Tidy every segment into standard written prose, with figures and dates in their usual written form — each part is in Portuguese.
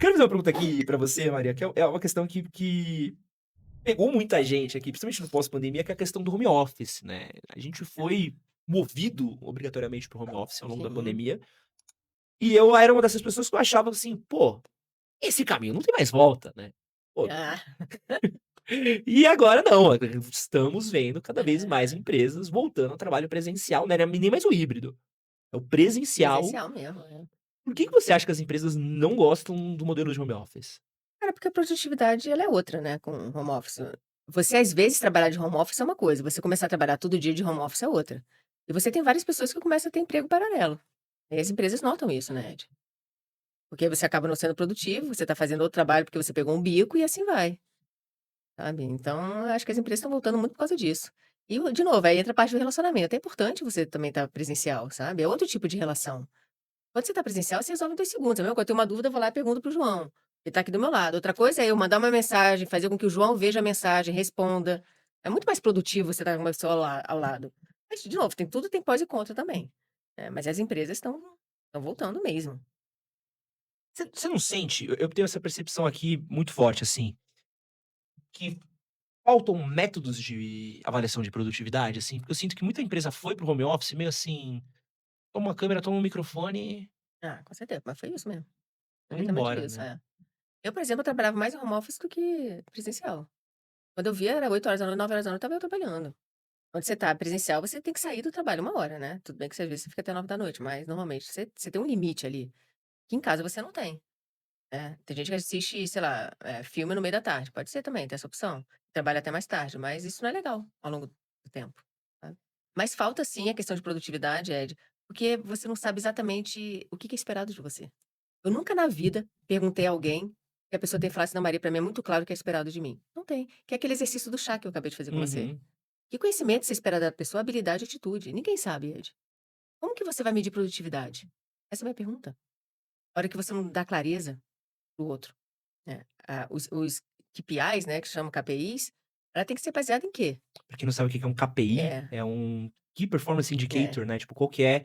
Quero fazer uma pergunta aqui pra você, Maria, que é uma questão que pegou muita gente aqui, principalmente no pós-pandemia, que é a questão do home office, né. A gente foi movido obrigatoriamente para o home office ao longo da Sim. pandemia, e eu era uma dessas pessoas que eu achava assim: "Pô, esse caminho não tem mais volta, né. Pô". Ah, E agora não, estamos vendo cada vez mais é, empresas voltando ao trabalho presencial, né, não é nem mais o híbrido, é o presencial. presencial mesmo, é. Por que você acha que as empresas não gostam do modelo de home office? Cara, porque a produtividade ela é outra, né, com home office. Você às vezes trabalhar de home office é uma coisa, você começar a trabalhar todo dia de home office é outra. E você tem várias pessoas que começam a ter emprego paralelo. E as empresas notam isso, né, Ed? Porque aí você acaba não sendo produtivo, você está fazendo outro trabalho porque você pegou um bico e assim vai, sabe. Então eu acho que as empresas estão voltando muito por causa disso. E de novo, aí entra a parte do relacionamento, é importante você também estar presencial, sabe, é outro tipo de relação. Quando você está presencial, você resolve em 2 segundos. A mesma coisa, eu tenho uma dúvida, eu vou lá e pergunto para o João. Ele está aqui do meu lado. Outra coisa é eu mandar uma mensagem, fazer com que o João veja a mensagem, responda. É muito mais produtivo você estar com uma pessoa ao lado. Mas, de novo, tem tudo tem pós e contra também, mas as empresas estão voltando mesmo. Você não sente, eu tenho essa percepção aqui muito forte, assim, que faltam métodos de avaliação de produtividade, assim, porque eu sinto que muita empresa foi para o home office meio assim, toma uma câmera, toma um microfone, Ah, com certeza, mas foi isso mesmo. Foi e vai exatamente embora, isso, né. é. Eu, por exemplo, eu trabalhava mais em home office do que presencial. Quando eu via era 8 horas, 9 horas, eu estava eu trabalhando. Quando você tá presencial, você tem que sair do trabalho 1 hora, né. Tudo bem que às vezes você fica até 9 da noite, mas normalmente você tem um limite ali, que em casa você não tem. Tem gente que assiste, sei lá, filme no meio da tarde, pode ser também, tem essa opção. Trabalha até mais tarde, mas isso não é legal ao longo do tempo, sabe. Mas falta sim a questão de produtividade, Ed, porque você não sabe exatamente o que que é esperado de você. Eu nunca na vida perguntei a alguém que a pessoa tem que falar assim: "Não, Maria, pra mim é muito claro o que é esperado de mim". Não tem, que é aquele exercício do chá que eu acabei de fazer com você. Uhum. Que conhecimento você espera da pessoa? Habilidade e atitude. Ninguém sabe, Ed. Como que você vai medir produtividade? Essa é a minha pergunta. A hora que você não dá clareza para o outro, né. Os KPIs, né, que chamam KPIs, ela tem que ser baseada em quê? Pra quem não sabe o que que é um KPI, É, é um Key Performance é. Indicator, né, tipo, qual que é,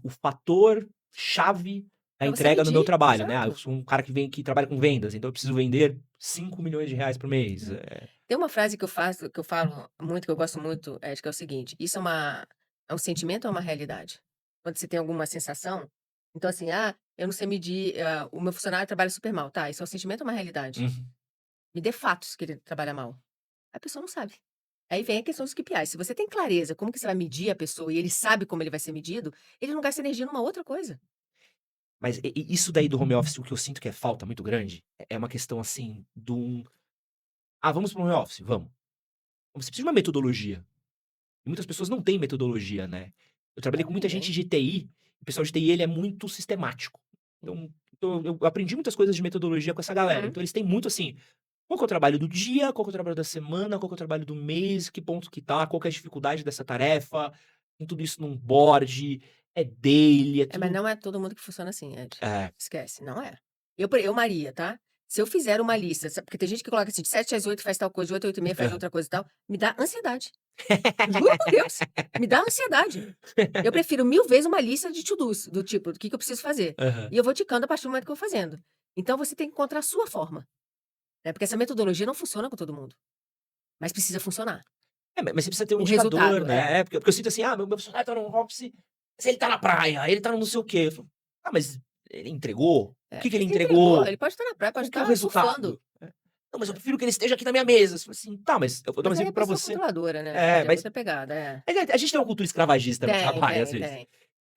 o fator chave da Pra você entrega no meu medir, trabalho, né. Eu exato. sou um cara que trabalha com vendas, então eu preciso vender R$ 5 milhões por mês, É. Tem uma frase que eu falo muito, que eu gosto muito, Ed, que é o seguinte: "Isso é um sentimento ou é uma realidade?". Quando você tem alguma sensação, então assim: "Ah, eu não sei medir, o meu funcionário trabalha super mal", tá, isso é um sentimento ou uma realidade? uhum. Me dê fatos que ele trabalha mal. A pessoa não sabe. Aí vem a questão dos KPIs. Se você tem clareza como que você vai medir a pessoa e ele sabe como ele vai ser medido, ele não gasta energia numa outra coisa. Mas isso daí do home office, o que eu sinto que é falta muito grande, é uma questão, assim, de um: "Ah, vamos para o home office? Vamos". Você precisa de uma metodologia, e muitas pessoas não têm metodologia, né. Eu trabalhei com muita gente Ninguém. de TI, o pessoal de TI ele é muito sistemático. Então eu aprendi muitas coisas de metodologia com essa galera, Uhum. então eles têm muito assim: qual que é o trabalho do dia, qual que é o trabalho da semana, qual que é o trabalho do mês, que ponto que tá, qual que é a dificuldade dessa tarefa, tem tudo isso num board, é daily, é Mas tudo. não é todo mundo que funciona assim, Ed. É. Esquece, não é. Eu, Maria, tá? Se eu fizer uma lista, porque tem gente que coloca assim, de 7 às 8 faz tal coisa, de 8 a 8h30 faz Aham. outra coisa e tal, me dá ansiedade. Juro por Deus, me dá ansiedade. Eu prefiro 1000 vezes uma lista de to-dos, do tipo, do que eu preciso fazer. Aham. E eu vou ticando a partir do momento que eu vou fazendo. Então você tem que encontrar a sua forma, né, porque essa metodologia não funciona com todo mundo, mas precisa funcionar. É, mas você precisa ter um O indicador, resultado é. né, porque eu sinto assim: "Ah, meu funcionário tá no home office, mas ele tá na praia, ele tá no não sei o quê", eu falo: "Ah, mas ele entregou? O que que ele Ele entregou, entregou? ele pode estar na praia, pode Qual que é o estar surfando. resultado?". "Não, mas eu prefiro que ele esteja aqui na minha mesa", você fala assim: "Tá, mas eu vou dar um Mas aí é exemplo pra pessoa você". controladora, né, É, é mas outra pegada, é. a gente tem uma cultura escravagista no Tem, trabalho às tem, vezes. tem.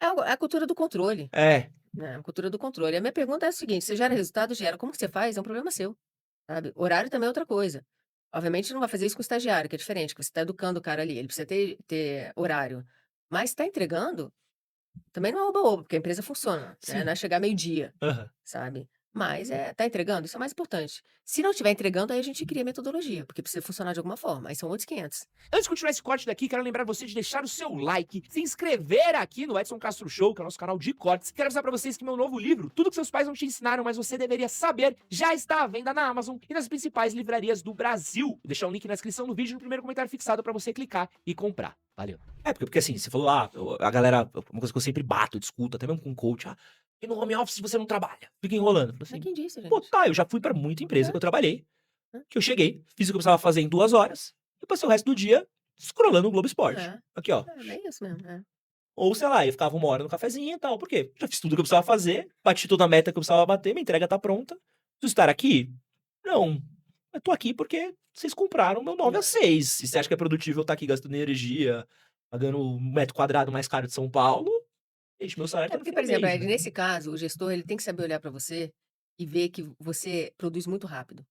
É a cultura do controle, É. né, a cultura do controle. A minha pergunta é a seguinte: você gera resultado? Gera. Como que você faz? É um problema seu, sabe. Horário também é outra coisa. Obviamente não vai fazer isso com o estagiário, que é diferente, que você está educando o cara ali, ele precisa ter horário. Mas está entregando, também não é oba-oba, porque a empresa funciona, né, não Sim. é chegar meio-dia, Aham. sabe. Mas, tá entregando? Isso é o mais importante. Se não estiver entregando, aí a gente cria metodologia, porque precisa funcionar de alguma forma, aí são outros 500. Antes de continuar esse corte daqui, quero lembrar você de deixar o seu like, se inscrever aqui no Edson Castro Show, que é o nosso canal de cortes. Quero avisar pra vocês que meu novo livro, Tudo que seus pais não te ensinaram, mas você deveria saber, já está à venda na Amazon e nas principais livrarias do Brasil. Vou deixar um link na descrição do vídeo e no primeiro comentário fixado pra você clicar e comprar. Valeu. É, porque assim, você falou, a galera, uma coisa que eu sempre bato, discuto, até mesmo com coach, e no home office você não trabalha, fica enrolando. Eu falei Mas assim, quem disse, pô, gente? tá, eu já fui pra muita empresa que É, eu trabalhei, é, que eu cheguei, fiz o que eu precisava fazer em 2 horas, e passei o resto do dia scrollando o Globo Esporte. é. Aqui, ó. É, bem isso mesmo, é. Ou, sei lá, eu ficava 1 hora no cafezinho e tal, por quê? Já fiz tudo que eu precisava fazer, bati toda a meta que eu precisava bater, minha entrega tá pronta. Preciso estar aqui? Não. Eu tô aqui porque vocês compraram meu 9 às É. 6. Se você acha que é produtivo eu estar aqui gastando energia, pagando um metro quadrado mais caro de São Paulo, gente, meu salário É tá no porque, fim por do exemplo, mês, né. nesse caso, o gestor ele tem que saber olhar para você e ver que você produz muito rápido.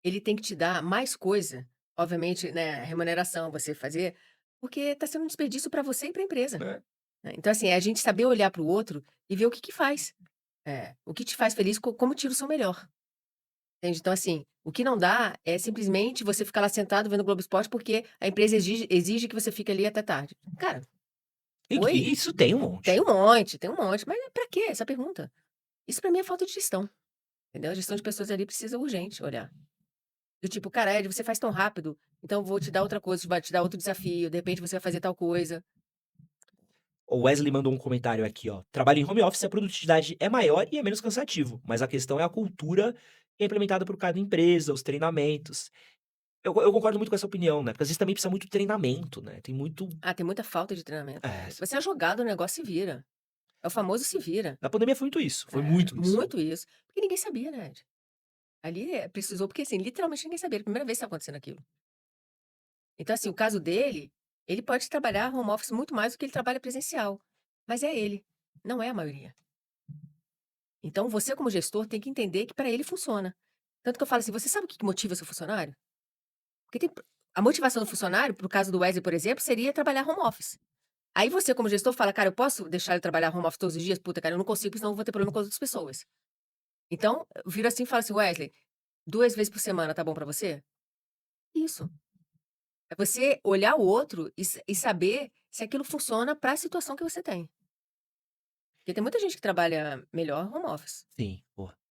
Ele tem que te dar mais coisa, obviamente, né, remuneração, você fazer, porque está sendo um desperdício para você e para a empresa, É. né. Então, assim, é a gente saber olhar para o outro e ver o que que faz. O que te faz feliz, como tira o seu melhor, entende. Então, assim, o que não dá é simplesmente você ficar lá sentado vendo o Globo Esporte, porque a empresa exige que você fique ali até tarde. Cara, E que oi? isso tem um monte. Tem um monte, mas pra quê essa pergunta? Isso pra mim é falta de gestão, entendeu. A gestão de pessoas ali precisa urgente olhar. Do tipo: "Cara, Ed, você faz tão rápido, então vou te dar outra coisa, vai te dar outro desafio, de repente você vai fazer tal coisa". O Wesley mandou um comentário aqui, ó: "Trabalho em home office, a produtividade é maior e é menos cansativo, mas a questão é a cultura que é implementada por cada empresa, os treinamentos". Eu concordo muito com essa opinião, né, porque às vezes também precisa muito treinamento, né, tem muito Ah, tem muita falta de treinamento. é, Você é jogado, o negócio se vira. É o famoso se vira. na pandemia foi muito isso, foi É, muito isso. muito isso. Porque ninguém sabia, né, Ed. Ali, precisou porque, assim, literalmente ninguém sabia, era a primeira vez que estava acontecendo aquilo. Então, assim, o caso dele, ele pode trabalhar home office muito mais do que ele trabalha presencial, mas é ele, não é a maioria. Então você como gestor tem que entender que para ele funciona. Tanto que eu falo assim: "Você sabe o que que motiva seu funcionário?" Porque a motivação do funcionário, para o caso do Wesley, por exemplo, seria trabalhar home office. Aí você como gestor fala: "Cara, eu posso deixar ele trabalhar home office todos os dias? Puta, cara, eu não consigo, porque senão eu vou ter problema com as outras pessoas". Então, vira assim e fala assim: "Wesley, 2 vezes por semana tá bom para você?" Isso. É você olhar o outro e saber se aquilo funciona para a situação que você tem. Porque tem muita gente que trabalha melhor home office. Sim, porra.